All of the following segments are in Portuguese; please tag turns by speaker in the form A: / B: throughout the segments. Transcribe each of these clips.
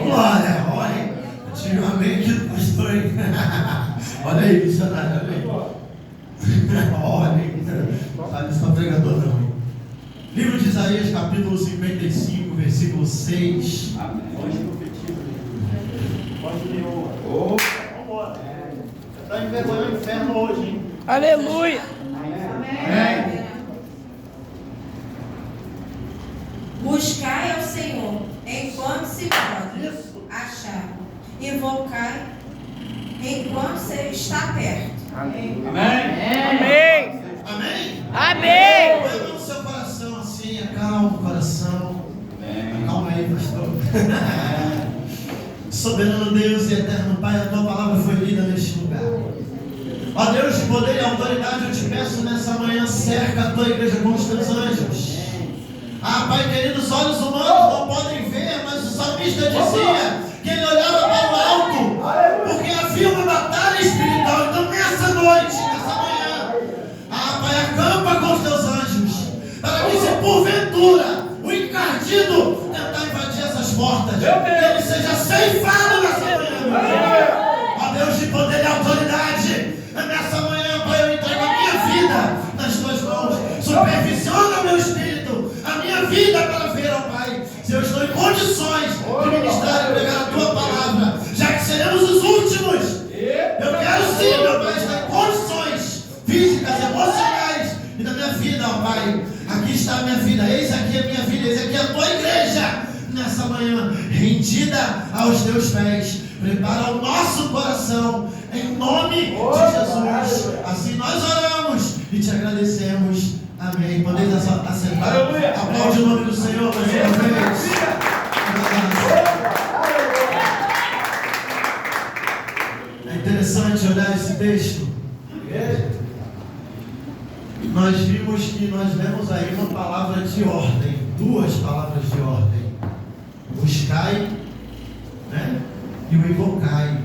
A: Glória, olha. Antigamente do pastor. Olha aí, missionário, olha aí. Olha aí. Não sabe isso para pregador, não. Livro de Isaías, capítulo 55, versículo 6.
B: Amém. Hoje profetiza. Pode ler o. Vambora. Você está envergonhando o inferno hoje, hein?
C: Aleluia.
A: Amém.
D: Buscai ao Senhor enquanto se pode achar. Invocai enquanto se está perto.
B: Amém.
C: Amém.
A: Amém?
C: Amém.
A: Põe no seu coração assim, acalma o coração. Acalma aí, pastor. Soberano Deus e eterno Pai, a tua palavra foi lida neste lugar. Ó Deus de poder e autoridade, eu te peço nessa manhã, cerca a tua igreja com os teus anjos. Ah, Pai querido, os olhos humanos não podem ver, mas o salmista dizia que ele olhava para o alto, porque havia uma batalha espiritual. Então nessa noite, nessa manhã, ah, Pai, acampa com os teus anjos, para que se porventura o encardido tentar invadir essas portas, que ele seja ceifado nessa manhã. Ó Deus de poder e autoridade, nessa manhã, Pai, eu entrego a minha vida nas tuas mãos. Supervisiona o meu espírito, a minha vida, para ver, ó Pai, se eu estou em condições de ministrar e pregar a tua palavra, já que seremos os últimos. Eu quero sim, meu Pai, estar em condições físicas, emocionais e da minha vida, ó Pai. Aqui está a minha vida, eis aqui a minha vida, eis aqui a tua igreja, nessa manhã, rendida aos teus pés. Prepara o nosso coração, em nome de Jesus. Assim nós oramos e te agradecemos. Amém. Podeis assentar. Aplaude o nome do Senhor mais uma vez. É interessante olhar esse texto. Nós vimos que nós lemos aí uma palavra de ordem, duas palavras de ordem: buscai, né? E o invocai.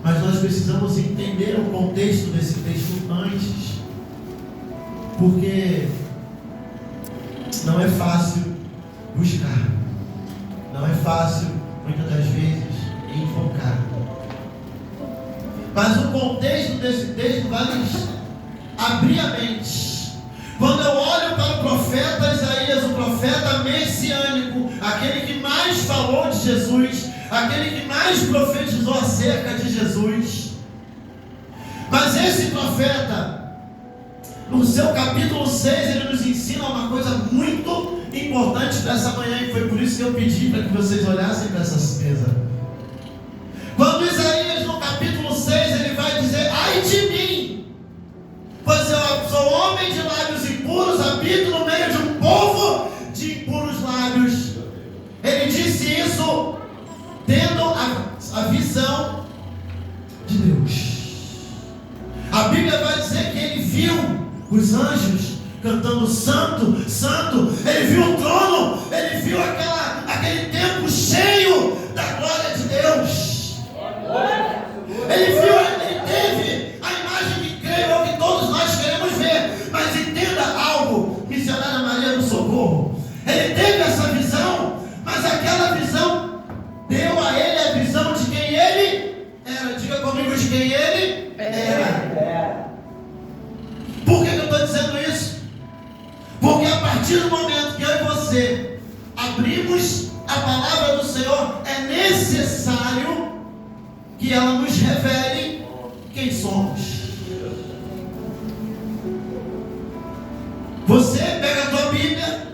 A: Mas nós precisamos entender o contexto desse texto antes, porque não é fácil buscar, não é fácil muitas das vezes invocar. Mas o contexto desse texto vai nos abrir a mente. Quando eu olho para o profeta Isaías, o profeta messiânico, aquele que mais falou de Jesus, aquele que mais profetizou acerca de Jesus, mas esse profeta, no seu capítulo 6, ele nos ensina uma coisa muito importante para essa manhã, e foi por isso que eu pedi para que vocês olhassem para essa mesa. Quando Isaías, no capítulo 6, ele vai dizer: ai de mim, pois eu sou homem de lábios impuros, habito no meio de um povo de impuros lábios. Ele disse isso tendo a visão de Deus. A Bíblia vai dizer que ele viu os anjos cantando santo, santo. Ele viu o trono, ele viu aquele templo cheio da glória de Deus. Ele viu, ele teve a imagem que creio que todos nós queremos ver. Mas entenda algo, missionária Maria do Socorro, ele teve essa visão, mas aquela visão deu a ele a visão de quem ele era. Diga comigo, de quem ele era. Por que eu estou dizendo isso? Porque a partir do momento que eu e você abrimos a palavra do Senhor, é necessário que ela nos revele quem somos. Você pega a tua Bíblia,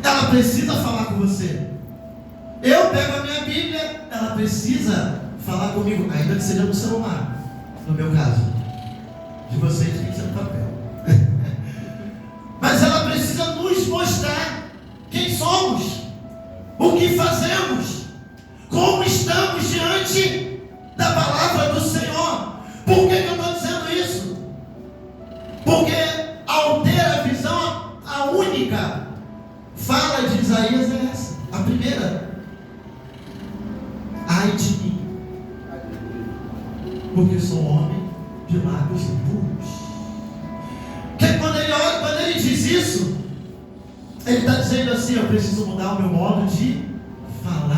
A: ela precisa falar com você. Eu pego a minha Bíblia, ela precisa falar comigo, ainda que seja no celular. No meu caso, de vocês tem que ser no papel. Mas ela precisa nos mostrar quem somos, o que fazemos, como estamos diante da palavra do Senhor. Por que eu estou dizendo isso? Porque ao ter a visão, a única fala de Isaías é essa, a primeira: ai de mim, porque sou homem de lábios impuros. Que quando ele olha, quando ele diz isso, ele está dizendo assim: eu preciso mudar o meu modo de falar.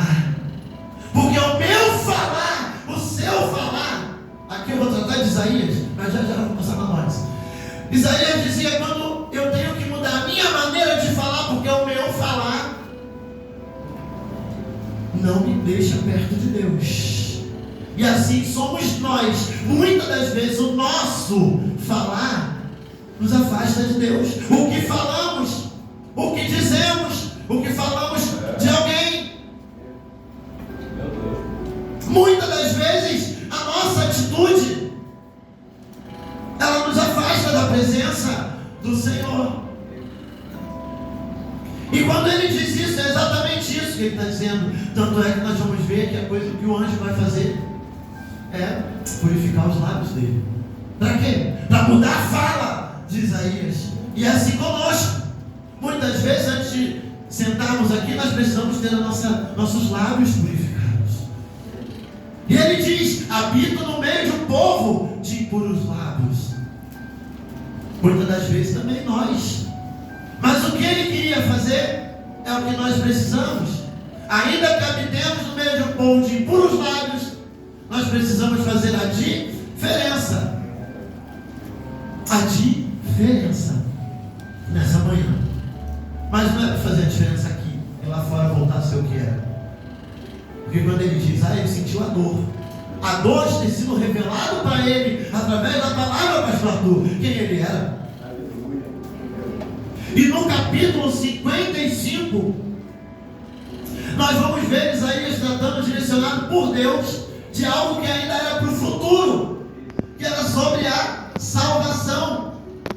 A: não me deixa perto de Deus. E assim somos nós. Muitas das vezes o nosso falar nos afasta de Deus. O que falamos, o que dizemos, o que falamos de alguém. Muitas das vezes a nossa atitude, ela nos afasta da presença do Senhor. E quando ele diz isso, é exatamente isso que ele está dizendo. Tanto é que nós vamos ver que a coisa que o anjo vai fazer é purificar os lábios dele. Para quê? Para mudar a fala de Isaías. E é assim conosco. Muitas vezes, antes de sentarmos aqui, nós precisamos ter nossos lábios purificados. E ele diz: habito no meio de um povo de impuros lábios. Muitas das vezes também nós. Mas o que ele queria fazer é o que nós precisamos. Ainda que habitemos no meio de um povo de impuros lábios, nós precisamos fazer a diferença. A diferença nessa manhã. Mas não é para fazer a diferença aqui e lá fora voltar a ser o que era. Porque quando ele diz, ele sentiu a dor de ter sido revelado para ele através da palavra, pastor Arthur, quem ele era. E no capítulo 55, nós vamos ver Isaías tratando, direcionado por Deus, de algo que ainda era para o futuro, que era sobre a salvação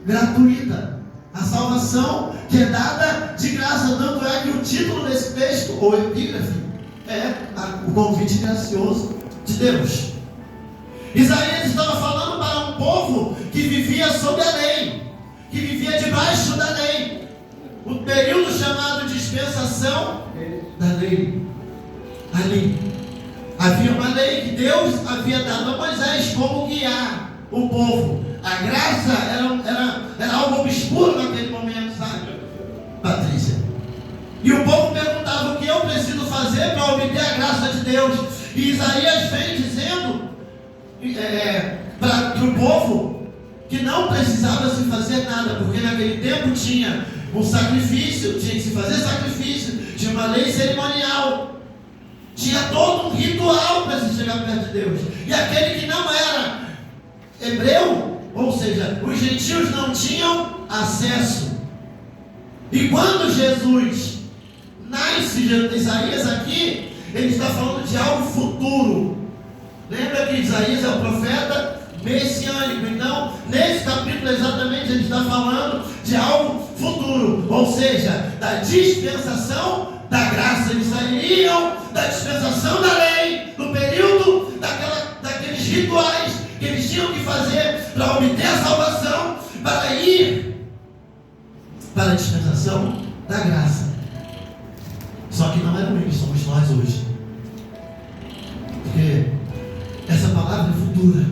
A: gratuita, a salvação que é dada de graça. Tanto é que o título desse texto, ou epígrafe, é o convite gracioso de Deus. Isaías estava falando para um povo que vivia sob a lei, que vivia debaixo da lei, o período chamado dispensação da lei. Ali havia uma lei que Deus havia dado a Moisés como guiar o povo. A graça era algo obscuro naquele momento, sabe, Patrícia? E o povo perguntava: o que eu preciso fazer para obter a graça de Deus? E Isaías vem dizendo para o povo que não precisava se fazer nada, porque naquele tempo tinha um sacrifício, tinha que se fazer sacrifício, tinha uma lei cerimonial, tinha todo um ritual para se chegar perto de Deus. E aquele que não era hebreu, ou seja, os gentios, não tinham acesso. E quando Jesus nasce, Isaías aqui, ele está falando de algo futuro. Lembra que Isaías é o profeta messiânico. Então, nesse capítulo exatamente ele está falando de algo futuro, ou seja, da dispensação da graça. Eles sairiam da dispensação da lei, no período daqueles rituais que eles tinham que fazer para obter a salvação, para ir para a dispensação da graça. Só que não eram eles, somos nós hoje. Porque essa palavra é futura,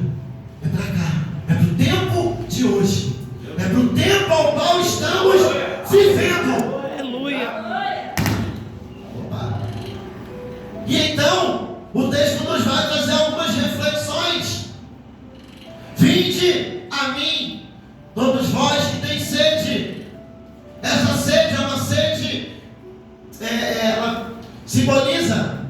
A: é para cá, é para o tempo de hoje, é para o tempo ao qual estamos vivendo.
C: Aleluia.
A: Opa. E então, o texto nos vai trazer algumas reflexões. Vinde a mim, todos vós que têm sede. Essa sede é uma sede, ela simboliza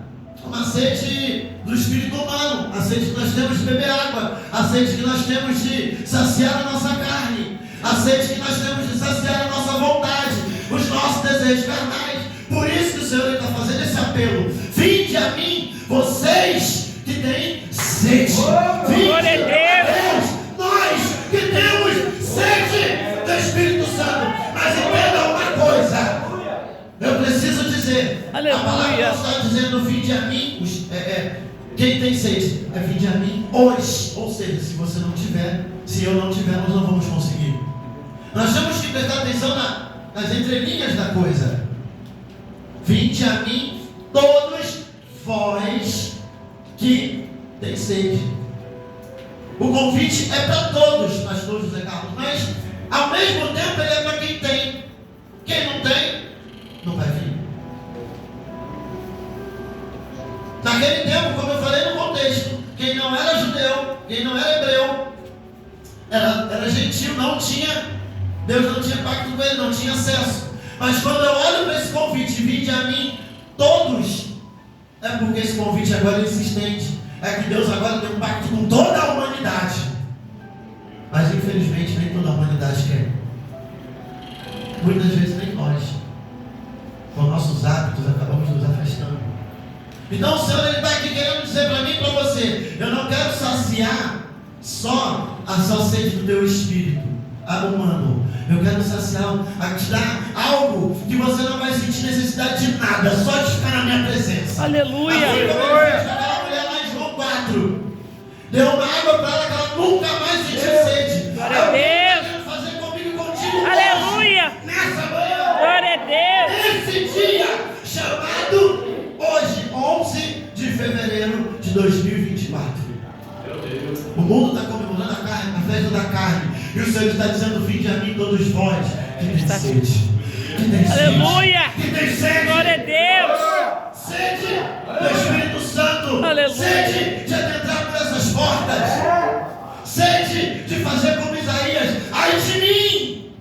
A: uma sede do espírito humano, a sede que nós temos de beber água, a sede que nós temos de saciar a nossa carne, a sede que nós temos de saciar a nossa vontade, os nossos desejos carnais. Por isso que o Senhor está fazendo esse apelo: vinde a mim, vocês que têm sede. Vinde a Deus, nós que temos sede do Espírito Santo. Mas entenda uma coisa, eu preciso dizer,
C: aleluia.
A: A palavra está dizendo: vinde a mim, quem tem sede, vinde a mim hoje. Ou seja, se você não tiver, se eu não tiver, nós não vamos conseguir. Nós temos que prestar atenção nas entrelinhas da coisa. Vinde a mim, todos vós que têm sede. O convite é para todos, pastor José Carlos, mas ao mesmo tempo ele é para quem tem. Quem não tem, não vai vir. Naquele tempo, como eu falei no contexto, quem não era judeu, quem não era hebreu, era gentil, não tinha, Deus não tinha pacto com ele, não tinha acesso. Mas quando eu olho para esse convite, vinde a mim todos, É porque esse convite agora é insistente. É que Deus agora tem um pacto com toda a humanidade. Mas infelizmente nem toda a humanidade quer. Muitas vezes nem nós, com nossos hábitos, acabamos nos afastando. Então o Senhor está aqui querendo dizer para mim e para você: eu não quero saciar só a sede do teu espírito humano. Eu quero saciar, a te dar algo que você não vai sentir necessidade de nada, só de ficar na minha presença.
C: Aleluia.
A: Assim como ele fez com aquela mulher lá em João 4. Deu uma água para ela que ela nunca mais sentiu sede.
C: Glória a Deus.
A: Quero fazer comigo e contigo.
C: Aleluia.
A: Nessa manhã.
C: Glória a Deus.
A: Nesse dia chamado hoje, 11 de fevereiro de 2024. O mundo está comemorando a festa da carne. E o Senhor está dizendo: vinde a mim todos vós que tem sede. Que tem sede.
C: Aleluia.
A: Que tem sede.
C: Glória a Deus.
A: Sede do Espírito Santo.
C: Aleluia.
A: Sede de adentrar por essas portas. Sede de fazer como Isaías: ai de mim.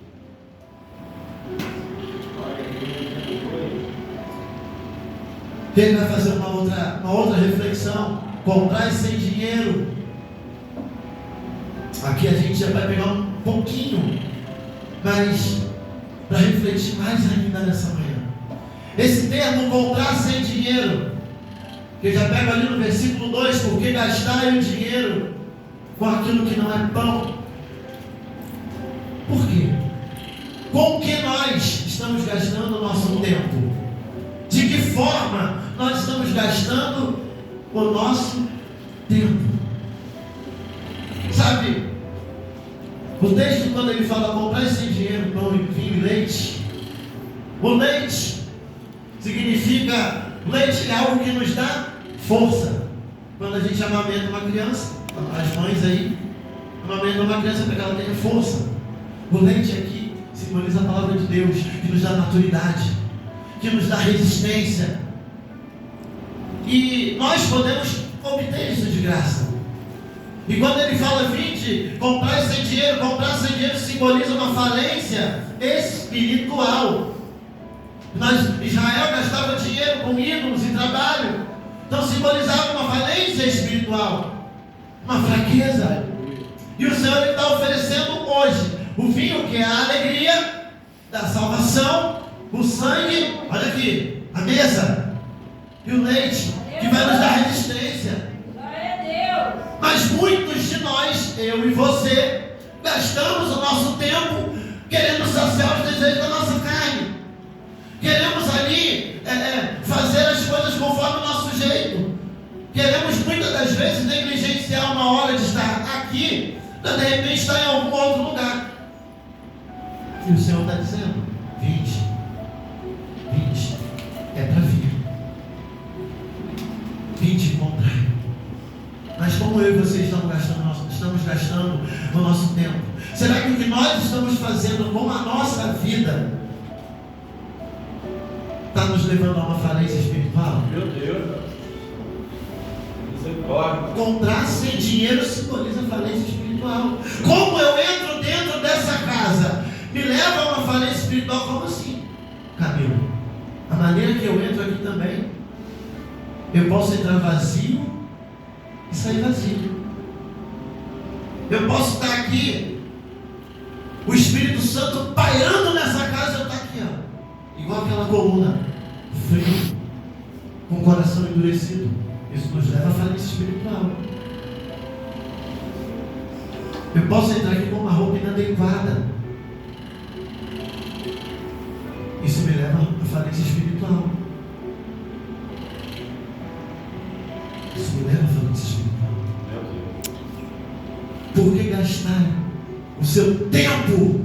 A: Ele vai fazer uma outra reflexão. Comprar sem dinheiro. Aqui a gente já vai pegar um pouquinho, mas para refletir mais ainda nessa manhã. Esse termo, comprar sem dinheiro, que eu já pego ali no versículo 2, porque gastar o dinheiro com aquilo que não é pão. Por quê? Com que nós estamos gastando o nosso tempo? De que forma nós estamos gastando o nosso tempo? Sabe, o texto, quando ele fala comprar sem dinheiro pão, vinho e leite, o leite significa, leite é algo que nos dá força. Quando a gente amamenta uma criança, as mães aí amamentam uma criança para que ela tenha força. O leite aqui simboliza a palavra de Deus, que nos dá maturidade, que nos dá resistência. E nós podemos obter isso de graça. E quando ele fala: vinde, comprar sem dinheiro simboliza uma falência espiritual. Israel gastava dinheiro com ídolos e trabalho. Então simbolizava uma falência espiritual, uma fraqueza. E o Senhor está oferecendo hoje o vinho, que é a alegria da salvação, o sangue, olha aqui, a mesa, e o leite, que vai nos dar resistência. Mas muitos de nós, eu e você, gastamos o nosso tempo querendo saciar os desejos da nossa carne. Queremos ali fazer as coisas conforme o nosso jeito. Queremos muitas das vezes negligenciar uma hora de estar aqui, para de repente estar em algum outro lugar. E o Senhor está dizendo: vinde, é para vir. Vinde e comprai. Mas como eu e você estamos gastando o nosso tempo? Será que o que nós estamos fazendo com a nossa vida está nos levando a uma falência espiritual?
B: Meu Deus.
A: Comprar sem dinheiro simboliza falência espiritual. Como eu entro dentro dessa casa me leva a uma falência espiritual? Como assim, Camilo? A maneira que eu entro aqui também, eu posso entrar vazio e sair vazio. Eu posso estar aqui, o Espírito Santo pairando nessa casa, eu estou aqui, ó, igual aquela coluna, frio, com o coração endurecido. Isso nos leva à falência espiritual. Eu posso entrar aqui com uma roupa inadequada. Isso me leva à falência espiritual. Isso me leva à falência espiritual. Por que gastar o seu tempo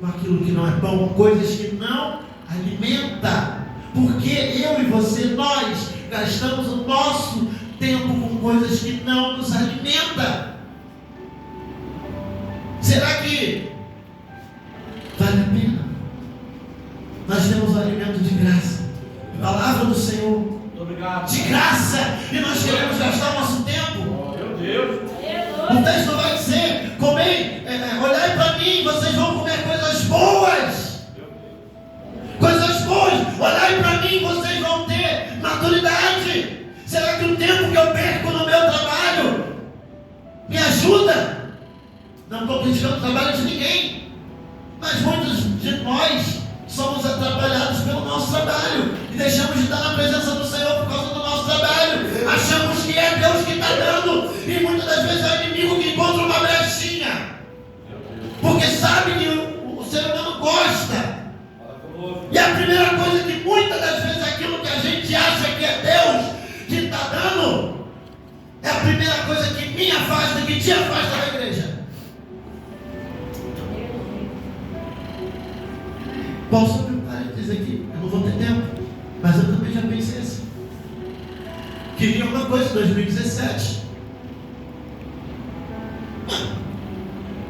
A: com aquilo que não é pão, com coisas que não alimentam? Porque eu e você, nós gastamos o nosso tempo com coisas que não nos alimentam. Será que vale a pena? Nós temos o alimento de graça, a palavra do Senhor, de graça, e nós queremos gastar o nosso tempo.
B: Meu Deus.
A: O texto vai dizer: comei, olhai para mim, vocês vão comer coisas boas. Coisas boas, olhai para mim, vocês vão ter maturidade. eu perco no meu trabalho? Me ajuda. Não estou criticando o trabalho de ninguém, mas muitos de nós somos atrapalhados pelo nosso trabalho e deixamos de estar na presença do Senhor por causa do nosso trabalho. Achamos que é Deus que está dando, e muitas das vezes é o inimigo que encontra uma brechinha, porque sabe que o ser humano gosta. E a primeira coisa que muitas das vezes aquilo que a gente acha que é Deus que está dando, é a primeira coisa que me afasta, que te afasta da igreja. Posso abrir um parênteses aqui? Eu não vou ter tempo, mas eu também já pensei assim. Queria uma coisa em 2017.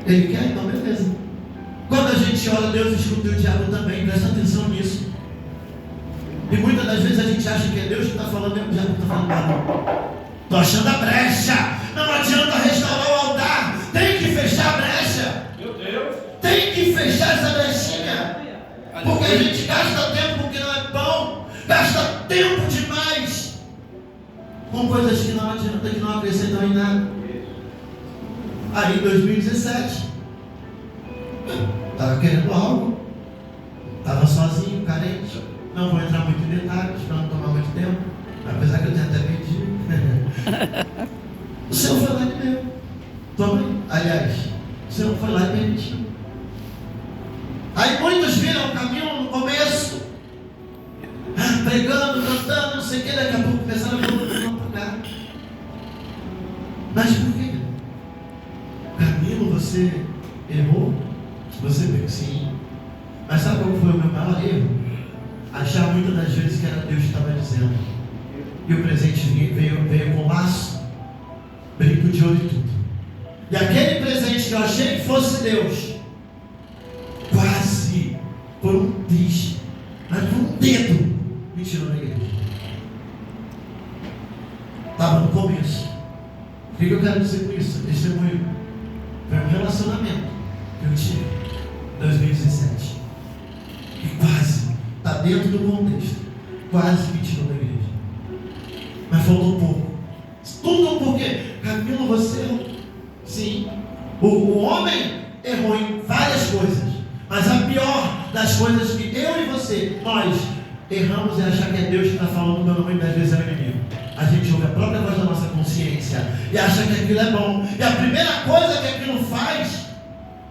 A: Ele quer? Então beleza. Quando a gente ora, Deus escuta o diabo também, presta atenção nisso. E muitas das vezes a gente acha que é Deus que está falando e o diabo está falando nada. Estou achando a brecha. Não adianta restaurar o altar. Tem que fechar a brecha.
B: Meu Deus.
A: Tem que fechar essa brechinha. Porque a gente gasta tempo com o que não é bom. Gasta tempo demais com coisas que não adianta, que não acrescentam em nada. Aí em 2017, estava querendo algo, estava sozinho, carente. Não vou entrar muito em detalhes para não tomar muito tempo, apesar que eu tenho até pedido. O Senhor foi lá e me deu. Toma aí. Aliás, o Senhor foi lá e permitiu. Aí muitos viram o caminho no começo, pregando, cantando, não sei o que, daqui a pouco começaram a pagar. Mas por quê? Camilo, você errou? Você veio sim. Mas sabe qual foi o meu maior erro? Achar muitas das vezes que era Deus que estava dizendo. E o presente veio com laço, brinco de ouro e tudo. E aquele presente que eu achei que fosse Deus, quase por um triz, mas por um dedo, me tirou da igreja. Estava no começo. O que eu quero dizer com isso? Testemunho. Foi um relacionamento que eu tive em 2017. E quase, está dentro do contexto, quase me tirou da igreja. Mas faltou pouco. Tudo porque, Camilo, você errou. Sim. O homem errou em várias coisas. Mas a pior das coisas que eu e você, nós erramos é achar que é Deus que está falando pelo nome, das vezes é o inimigo. A gente ouve a própria voz da nossa consciência e acha que aquilo é bom. E a primeira coisa que aquilo faz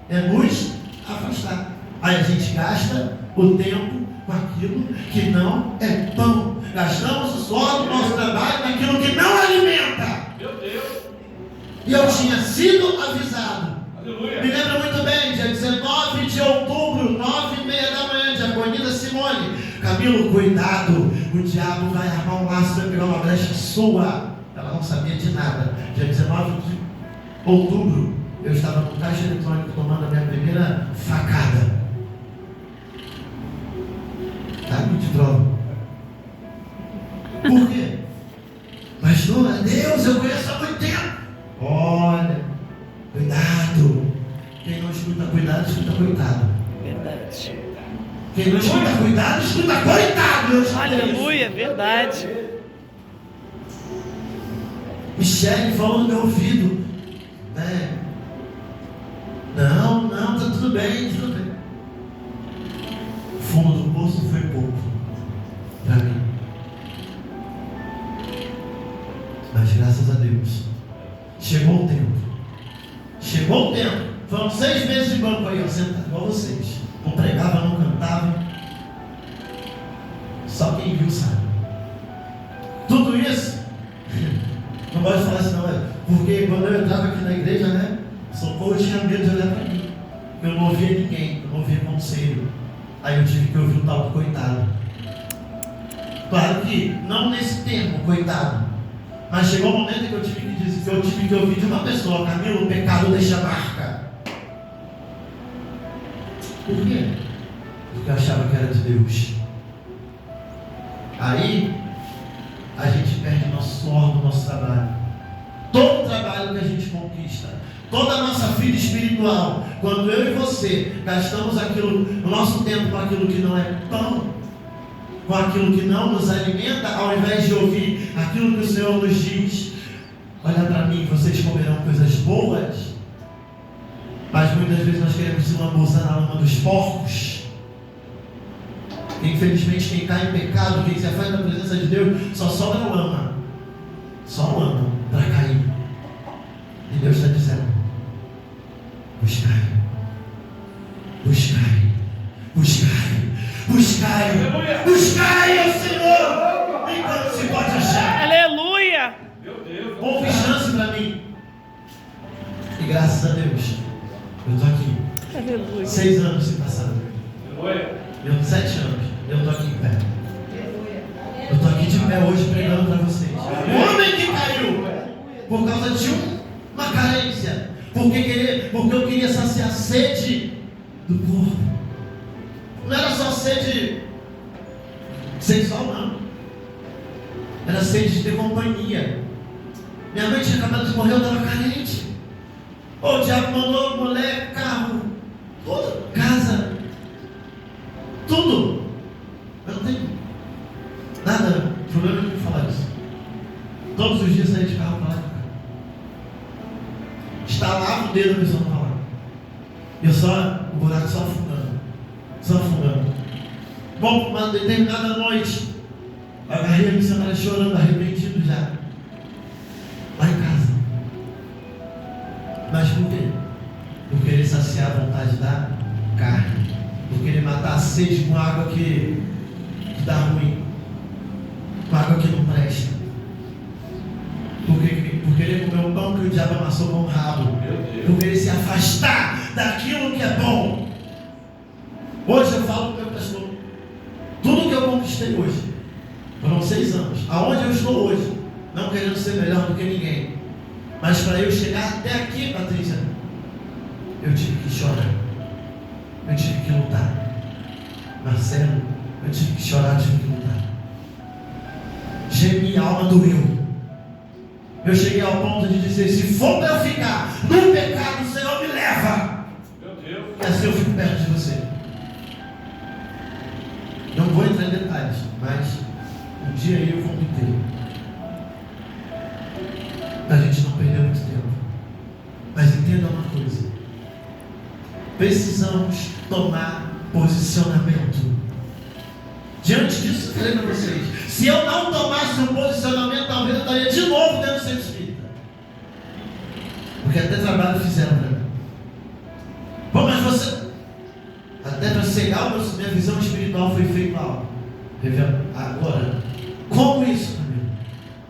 A: é nos afastar. Aí a gente gasta o tempo com aquilo que não é bom. Gastamos o suor do nosso trabalho naquilo que não alimenta.
B: Meu Deus.
A: E eu tinha sido avisado.
B: Aleluia.
A: Me lembro muito bem, dia 19 de outubro, 9h30 da manhã, Diaconisa Simone. Camilo, cuidado, o diabo vai armar um laço, vai pegar uma brecha sua. Ela não sabia de nada. Dia 19 de outubro, eu estava no caixa eletrônico tomando a minha primeira facada. Tá? Me de prova. Por quê? Pastor, Deus, eu conheço há muito tempo. Olha, cuidado. Quem não escuta cuidado, escuta coitado.
C: Verdade.
A: Quem não escuta cuidado, escuta coitado.
C: Aleluia, verdade.
A: Michele falou no meu ouvido, né? Não, tá tudo bem, tudo bem. O fundo do poço foi pouco para mim. Mas graças a Deus, chegou o tempo. Chegou o tempo. Foram 6 meses de banco aí, ó, sentado igual vocês. Não pregava, não cantava. Só quem viu sabe. Tudo isso, não pode falar assim não, porque quando eu entrava aqui na igreja, né? Socorro, eu tinha medo de olhar para mim. Eu não ouvia ninguém, eu não ouvia conselho. Aí eu tive que ouvir o tal do coitado. Claro que não nesse termo, coitado. Mas chegou o momento que eu tive que dizer, que eu tive que ouvir de uma pessoa: Camilo, o pecado deixa marca. Por quê? Porque eu achava que era de Deus. Aí a gente perde o nosso suor do nosso trabalho. Todo o trabalho que a gente conquista, toda a nossa vida espiritual, quando eu e você gastamos o nosso tempo com aquilo que não é pão, com aquilo que não nos alimenta, ao invés de ouvir aquilo que o Senhor nos diz, olha para mim, vocês comerão coisas boas, mas muitas vezes nós queremos se lambuzar na lama dos porcos. Infelizmente, quem cai em pecado, quem se afasta da presença de Deus, só sobra lama. Só lama para cair. E Deus está dizendo: buscai, buscai, buscai, buscai, buscai ao Senhor enquanto se pode achar.
C: Aleluia!
A: Houve chance para mim. E graças a Deus, eu estou aqui.
C: Aleluia.
A: 6 anos se passaram. Eu 7 anos. Eu estou aqui em pé. Eu estou aqui de pé hoje pregando para vocês. O homem que caiu por causa de uma carência. Porque eu queria saciar a sede do corpo. Não era só sede sexual, não. Era sede de ter companhia. Minha mãe tinha acabado de morrer, eu estava carente. O diabo mandou mulher, carro, tudo, casa, tudo. Eu não tenho nada, problema de falar isso. Todos os dias saía de carro para lá. Estalava o dedo a pessoa para lá. E o buraco só afundando. Só afundando. Bom, uma determinada noite, eu agarrei a missionária chorando, arrependido já. Lá em casa. Mas por quê? Por querer saciar a vontade da carne. Por querer matar a sede com água que dá ruim. Com água que não presta. Por querer comer o pão que o diabo amassou com o rabo. Por querer se afastar daquilo que é bom. Hoje eu falo para o meu pastor. Tudo que eu conquistei hoje. Foram 6 anos. Aonde eu estou hoje. Não querendo ser melhor do que ninguém. Mas para eu chegar até aqui, Patrícia, eu tive que chorar. Eu tive que lutar. Marcelo, eu tive que chorar, eu tive que lutar. Minha alma doeu. Eu cheguei ao ponto de dizer: se for para eu ficar no pecado, o Senhor me leva. Meu Deus. E assim eu fico perto de você. Não vou entrar em detalhes, mas um dia aí eu vomitei. A gente não perdeu muito tempo. Mas entenda uma coisa: precisamos tomar posicionamento. Diante disso, eu falei para vocês: se eu não tomasse um posicionamento, talvez eu estaria de novo dentro do centro espírita. Porque até trabalho fizeram para mim. Bom, mas você, até para cegar minha visão espiritual foi feito algo. Agora, como isso, meu?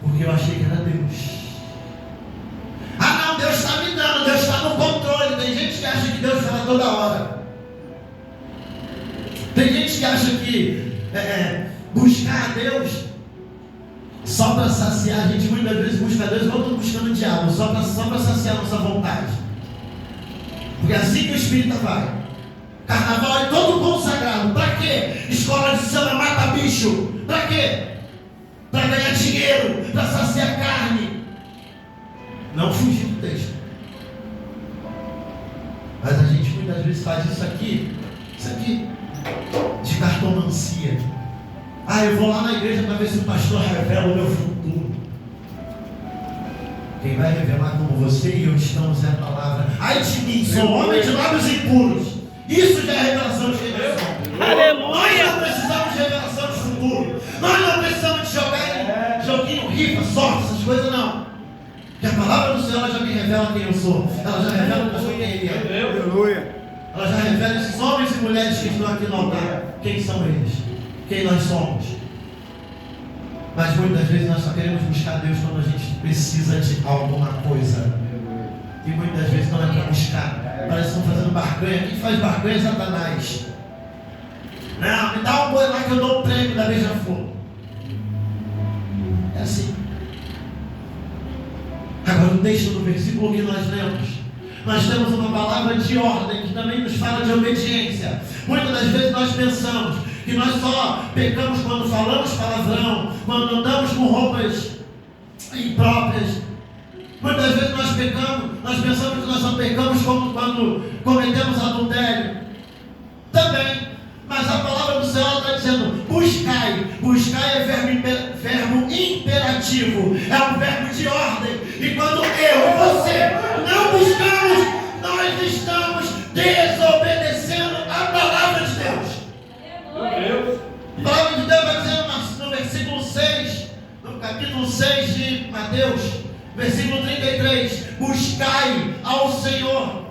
A: Porque eu achei que era Deus. Ah não, Deus está me dando, Deus está no controle. Tem gente que acha que Deus fala toda hora. Tem gente que acha que buscar a Deus só para saciar. A gente muitas vezes busca a Deus igual estou buscando o diabo, só para saciar a nossa vontade. Porque é assim que o espírita vai. Carnaval é todo consagrado. Para quê? Escola de samba mata bicho. Para quê? Para ganhar dinheiro, para saciar carne. Não fugir do texto. Mas a gente muitas vezes faz isso aqui, de cartomancia. Eu vou lá na igreja para ver se o pastor revela o meu futuro. Quem vai revelar como você e eu estamos é a palavra. Ai de mim, sou homem de lábios impuros. Isso já é revelação de revelação.
C: Aleluia!
A: Nós não precisamos de revelação de futuro. Nós não precisamos de jogar em joguinho, rifa, sorte, essas coisas não. Porque a palavra do Senhor já me revela quem eu sou. Ela já revela o pastor quem ele é.
B: Aleluia.
A: Ela já revela esses homens e mulheres que estão aqui no altar. Quem são eles? Quem nós somos? Mas muitas vezes nós só queremos buscar Deus quando a gente precisa de alguma coisa. E muitas vezes não é para buscar. Parece que estão fazendo barganha. Quem faz barganha é Satanás. Não, me dá um boi lá que eu dou um prêmio da Beija-Flor. É assim. Agora o texto do versículo que nós lemos, nós temos uma palavra de ordem que também nos fala de obediência. Muitas das vezes nós pensamos que nós só pecamos quando falamos palavrão, quando andamos com roupas impróprias. Muitas vezes nós pensamos que nós só pecamos quando cometemos adultério. Também, mas a palavra do Senhor está dizendo: buscai. Buscai é verbo imperativo, é um verbo de ordem. E quando não buscamos, nós estamos desobedecendo a palavra de Deus. A palavra de Deus vai dizer no versículo 6, no capítulo 6 de Mateus, versículo 33, buscai ao Senhor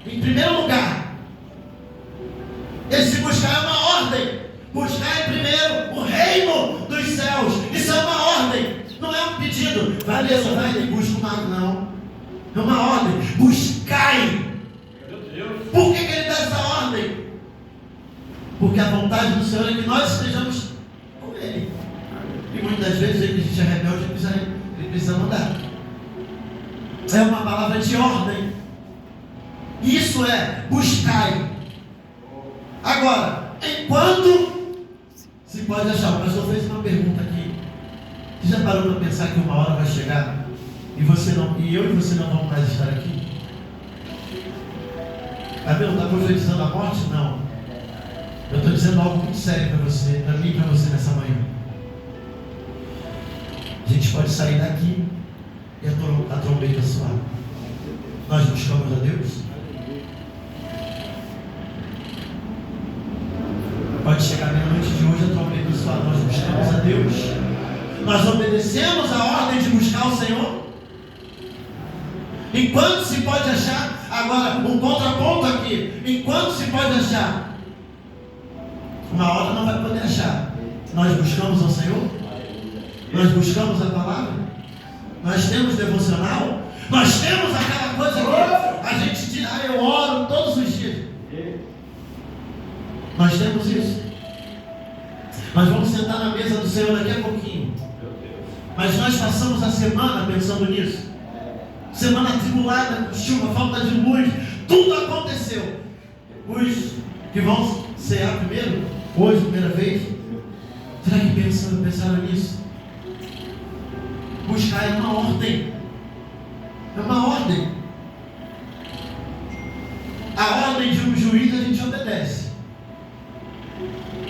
A: em primeiro lugar. Esse buscar é uma ordem. Buscai primeiro o reino dos céus. Isso é uma ordem, não é um pedido. Valeu, vai e busca o mago, não. É uma ordem. Buscai. Por que ele dá essa ordem? Porque a vontade do Senhor é que nós estejamos com Ele. E muitas vezes ele, a gente é rebelde, ele precisa mandar. É uma palavra de ordem. Isso é buscai. Agora, enquanto se pode achar, o pastor fez uma pergunta aqui. Você já parou para pensar que uma hora vai chegar e eu e você não vamos mais estar aqui? Abel, está profetizando a morte? Não. Eu estou dizendo algo muito sério para você, para mim e para você nessa manhã. A gente pode sair daqui e a trombeta soar. Nós buscamos a Deus? Pode chegar meia-noite de hoje, a trombeta soar. Nós buscamos a Deus? Nós obedecemos a ordem de buscar o Senhor? Enquanto se pode achar, agora um contraponto aqui, enquanto se pode achar, uma hora não vai poder achar. Nós buscamos ao Senhor? Nós buscamos a palavra? Nós temos devocional? Nós temos aquela coisa que a gente diz, eu oro todos os dias. Nós temos isso. Nós vamos sentar na mesa do Senhor daqui a pouquinho. Mas nós passamos a semana pensando nisso. Semana atribulada, com chuva, falta de luz, tudo aconteceu. Os que vão cear primeiro, hoje, primeira vez, será que pensaram nisso? Buscar é uma ordem. É uma ordem. A ordem de um juiz a gente obedece.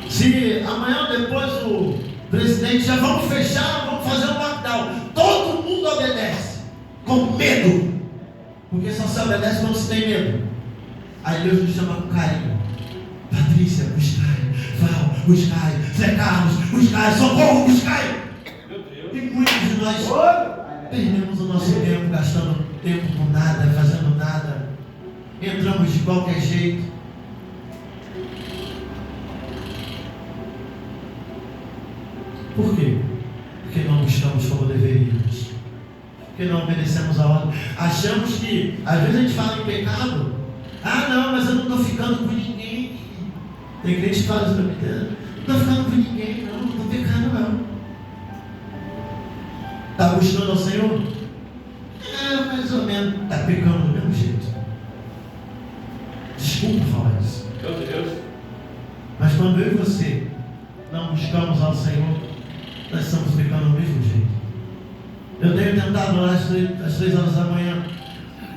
A: Se amanhã ou depois o presidente já vamos fechar, vamos fazer um lockdown, todo mundo obedece. Com medo, porque só se obedece quando se tem medo. Aí Deus nos chama com carinho. Patrícia, buscai. Val, buscai. Zé Carlos, buscai. Socorro, buscai. E muitos de nós perdemos o nosso tempo, gastando tempo com nada, fazendo nada. Entramos de qualquer jeito. Por quê? Porque não buscamos como deveríamos. Porque não obedecemos a ordem. Achamos que, às vezes a gente fala em pecado. Não, mas eu não estou ficando com ninguém. Tem crente que fala isso para mim. Não estou ficando com ninguém, não estou pecando não. Está buscando ao Senhor? Mais ou menos. Está pecando do mesmo jeito. Desculpa falar isso.
B: Meu Deus.
A: Mas quando eu e você não buscamos ao Senhor, nós estamos pecando do mesmo jeito. Eu tenho tentado orar às 3 horas da manhã.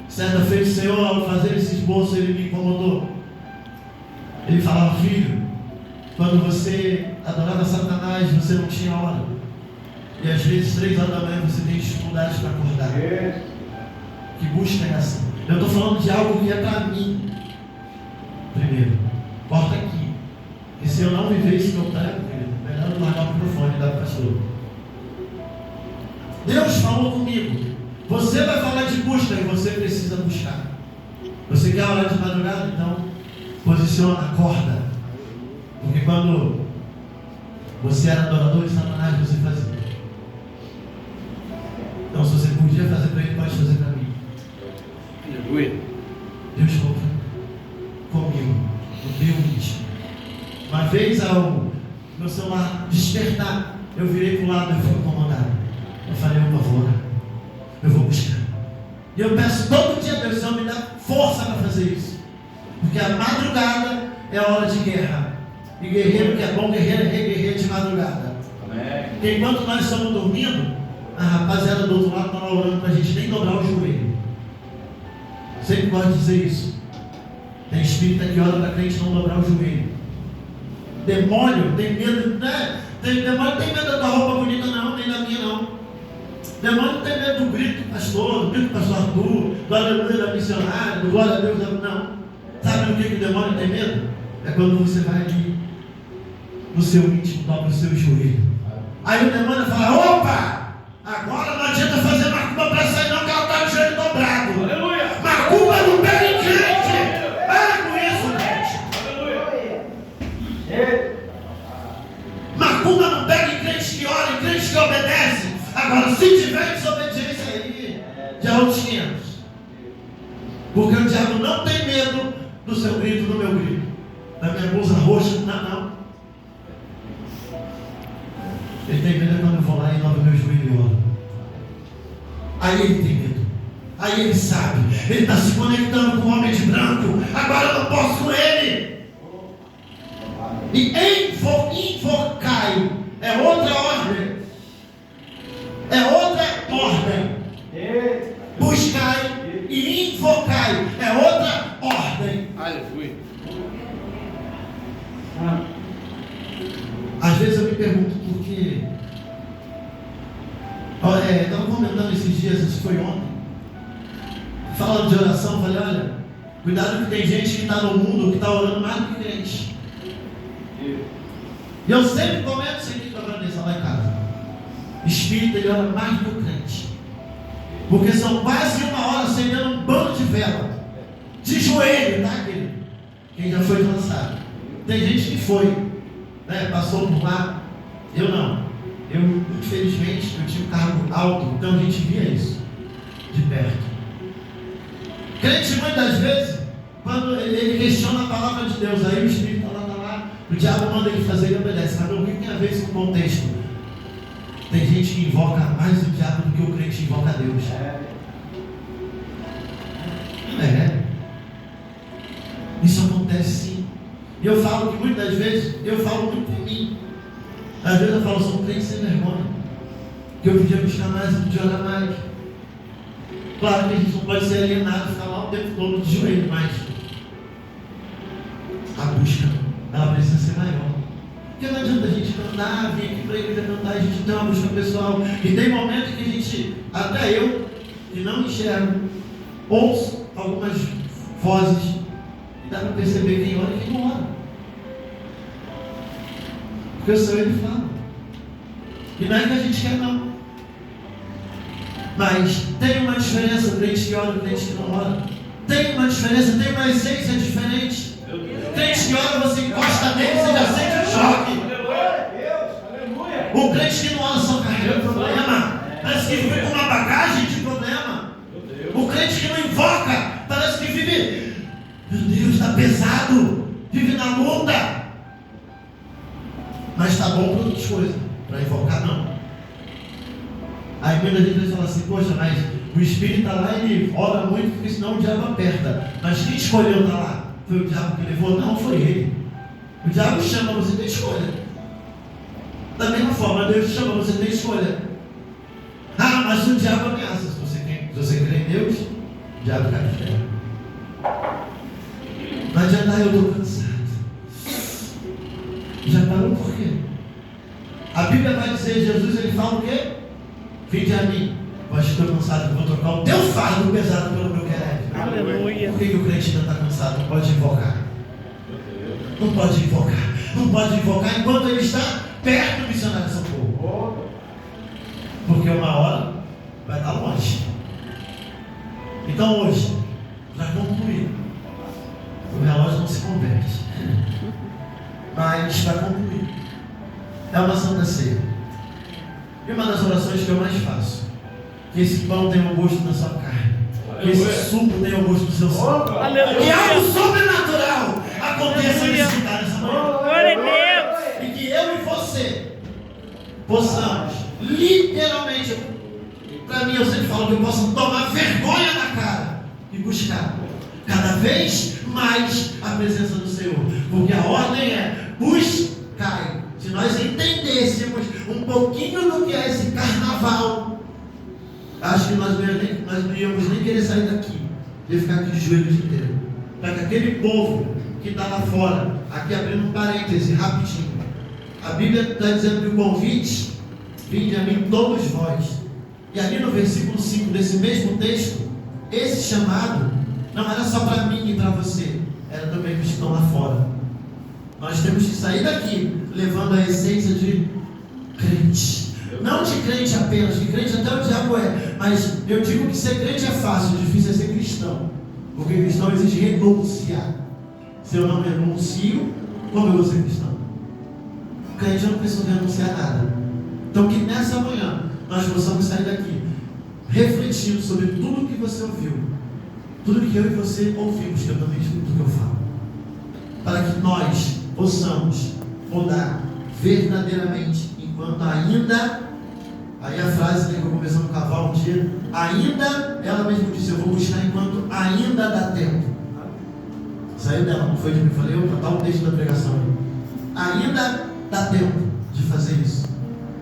A: Certa feita, o Senhor, ao fazer esse esboço, Ele me incomodou. Ele falava, filho, quando você adorava Satanás, você não tinha hora. E às vezes, 3 horas da manhã, você tem dificuldade para acordar. Que busca é essa? Eu estou falando de algo que é para mim. Primeiro, corta aqui. E se eu não viver isso que eu prego, melhor eu largar o microfone e dar para o pastor. Deus falou comigo. Você vai falar de busca e você precisa buscar. Você quer orar de madrugada? Então, posiciona, acorda. Porque quando você era adorador de Satanás, você fazia. Então, se você podia fazer para ele, pode fazer para mim.
B: Aleluia.
A: Deus falou comigo, no meu íntimo. Uma vez ao meu celular despertar, eu virei para o lado e fui incomodado. Eu falei, eu vou orar. Eu vou buscar. E eu peço todo dia a Deus, Senhor, me dá força para fazer isso. Porque a madrugada é a hora de guerra. E guerreiro que é bom, guerreiro é guerreiro de madrugada.
B: Amém.
A: Porque enquanto nós estamos dormindo, a rapaziada do outro lado está orando para a gente nem dobrar o joelho. Sempre gosto de dizer isso. Tem espírita que ora para a crente não dobrar o joelho. Demônio tem medo, né? Demônio tem medo da roupa bonita, não, nem da minha, não. demônio não tem medo do grito do pastor, do grito do pastor Arthur, do aleluia da missionária, do glória a Deus, não. Sabe o que o demônio tem medo? É quando você vai ali no seu íntimo, dobra o seu joelho. Aí o demônio fala: opa, agora não adianta fazer macumba para sair não, que ela está de joelho dobrado. Aleluia. Macumba não pega em crente. Para com isso, gente. Aleluia. Macumba não pega em crente que ora, em crente que obedece. Agora, se tiver desobediência aí, já é outros 500. Porque o diabo não tem medo do seu grito, do meu grito, da minha blusa roxa, não. Ele tem medo quando eu vou lá e dobro meu joelho e oro. Aí ele tem medo. Aí ele sabe. Ele está se conectando com o homem de branco. Agora eu não posso com ele. E invocai é outra ordem. É outra ordem. Buscai e invocai é outra ordem.
B: Aleluia.
A: Às vezes eu me pergunto por quê. Estava comentando esses dias, isso foi ontem. Falando de oração, falei: olha, cuidado que tem gente que está no mundo que está orando mais do que crente. E eu sempre comento isso aqui com a Vanessa lá em casa. Espírito, ele ora mais do que o crente. Porque são quase uma hora acendendo um bando de vela. De joelho, tá, querido? Quem já foi cansado. Tem gente que foi, né? Passou por lá. Eu não. Eu, infelizmente, eu tinha um cargo alto, então a gente via isso de perto. Crente, muitas vezes, quando ele questiona a palavra de Deus, aí o Espírito está lá, o diabo manda ele fazer, ele obedece. Mas o que tem a ver com o contexto? Tem gente que invoca mais o diabo do que o crente invoca a Deus. Isso acontece sim. E eu falo que muitas vezes, eu falo muito por mim. Às vezes eu falo: sou um crente sem vergonha, que eu podia buscar mais, eu podia orar mais. Claro que a gente não pode ser alienado, ficar lá o tempo todo de joelho, mas a busca, ela precisa ser maior. Porque não adianta a gente cantar, vir aqui para a igreja cantar, a gente tem uma busca pessoal. E tem momentos que a gente, até eu, que não enxergo, ouço algumas vozes e dá para perceber quem ora e quem não ora. Porque o Senhor, ele fala. E não é que a gente quer, não. Mas tem uma diferença do crente que ora e do crente que não ora. Tem uma diferença, tem uma essência diferente. Crente que ora, você encosta nele, você já sente o choque. O crente que não ora só carrega problema. Parece que vive com uma bagagem de problema. O crente que não invoca, parece que vive, meu Deus, está pesado. Vive na luta. Mas está bom para outras coisas. Para invocar, não. Aí muita gente fala assim: poxa, mas o Espírito está lá e ele ora muito, porque senão o diabo aperta. Mas quem escolheu estar lá? Foi o diabo que levou? Não, foi ele. O diabo chama, você tem escolha. Da mesma forma, Deus chama, você tem escolha. Ah, mas o diabo ameaça. Se você crê em Deus, o diabo cai de terra. Não adianta: eu estou cansado. Já parou por quê? A Bíblia vai dizer, Jesus, ele fala o quê? Vinde a mim, vós que estou cansado, que vou trocar o teu fardo pesado pelo meu querer.
C: Aleluia.
A: Por que o crente ainda está cansado? Não pode invocar. Não pode invocar. Não pode invocar enquanto ele está perto do missionário de socorro. Porque uma hora vai estar longe. Então hoje, para concluir, o relógio não se converte. Mas para concluir, é uma santa ceia. E uma das orações que eu mais faço: que esse pão tenha o gosto da sua carne, que esse suco tenha o gosto do seu sangue. E algo sobrenatural aconteça nesse lugar nessa manhã.
C: Glória a Deus.
A: E que eu e você possamos, literalmente, para mim eu sempre falo que eu posso tomar vergonha na cara e buscar cada vez mais a presença do Senhor. Porque a ordem é: buscai. Se nós entendêssemos um pouquinho do que é esse carnaval, acho que nós não íamos nem querer sair daqui e ficar aqui de joelho o dia inteiro. Para que aquele povo que está lá fora, aqui abrindo um parêntese rapidinho, a Bíblia está dizendo que o convite: vinde a mim todos vós. E ali no versículo 5 desse mesmo texto, esse chamado não era só para mim e para você, era também para os que estão lá fora. Nós temos que sair daqui levando a essência de crente. Não de crente apenas, que crente até o diabo é. Mas eu digo que ser crente é fácil, difícil é ser cristão. Porque cristão exige renunciar. Se eu não renuncio, como eu vou ser cristão? Crente eu não preciso renunciar a nada. Então que nessa manhã nós possamos sair daqui refletindo sobre tudo que você ouviu, tudo que eu e você ouvimos, que eu também escuto o que eu falo, para que nós possamos mudar verdadeiramente, enquanto ainda, aí a frase que eu comecei no cavalo um dia, ainda, ela mesma disse, eu vou buscar enquanto ainda dá tempo. Saiu dela, não foi de mim, falei, eu tá o texto da pregação aí. Ainda dá tempo de fazer isso,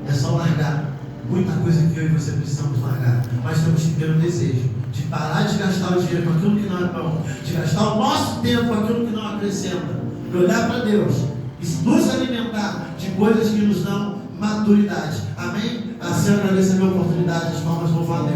A: é só largar. Muita coisa que eu e você precisamos largar, mas temos que ter o desejo de parar de gastar o dinheiro com aquilo que não é bom, de gastar o nosso tempo com aquilo que não acrescenta, de olhar para Deus e nos alimentar de coisas que nos dão maturidade. Amém? Assim eu agradeço a minha oportunidade, as palmas louvando a Deus.